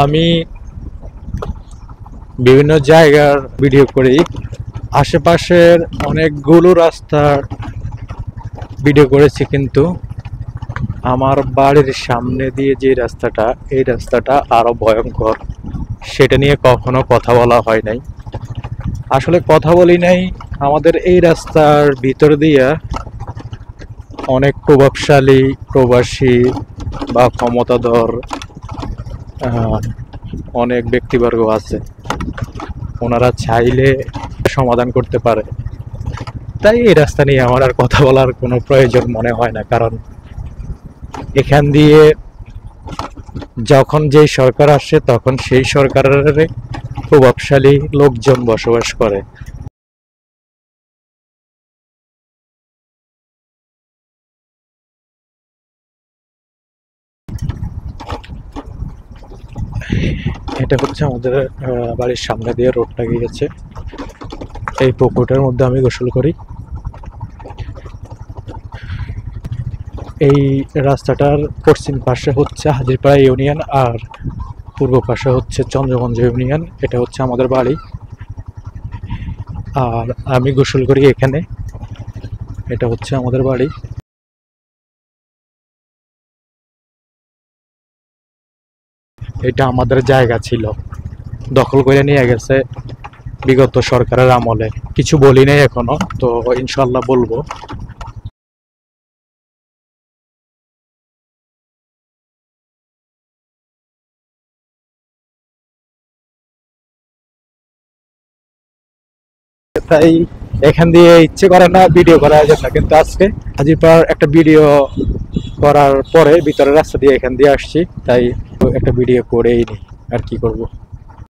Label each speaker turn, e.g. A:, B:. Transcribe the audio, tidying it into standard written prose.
A: আমি বিভিন্ন জায়গার ভিডিও করি, আশেপাশের অনেকগুলো রাস্তার ভিডিও করেছি, কিন্তু আমার বাড়ির সামনে দিয়ে যে রাস্তাটা, এই রাস্তাটা আরো ভয়ঙ্কর। সেটা নিয়ে কখনো কথা বলা হয় নাই। আসলে কথা বলি নাই, আমাদের এই রাস্তার ভিতর দিয়া অনেক প্রভাবশালী প্রবাসী বা ক্ষমতাধর আহ, অনেক ব্যক্তিবর্গ আছে। ওনারা চাইলে সমাধান করতে পারে। তাই এই রাস্তা নিয়ে আমার আর কথা বলার কোনো প্রয়োজন মনে হয় না, কারণ এখান দিয়ে যখন যেই সরকার আসে তখন সেই সরকারের প্রভাবশালী লোকজন বসবাস করে। এটা হচ্ছে আমাদের বাড়ির সামনে দিয়ে রোডটা গিয়েছে। এই পুকুরটার মধ্যে আমি গোসল করি। এই রাস্তাটার পশ্চিম পাশে হচ্ছে হাজিরপাড়া ইউনিয়ন, আর পূর্ব পাশে হচ্ছে চন্দ্রগঞ্জ ইউনিয়ন। এটা হচ্ছে আমাদের বাড়ি, আর আমি গোসল করি এখানে। এটা হচ্ছে আমাদের বাড়ি। এটা আমাদের জায়গা ছিল, দখল করে নিয়ে গেছে বিগত সরকারের আমলে। কিছু বলি নাই এখনো, তো ইনশাল্লাহ বলবো। তাই এখান দিয়ে ইচ্ছে করে না ভিডিও করার জন্য, কিন্তু আজকে হাজিরপাড়ার একটা ভিডিও করার পরে ভিতরের রাস্তা দিয়ে এখান দিয়ে আসছি, তাই একটা ভিডিও করেই নি। আর কি করব।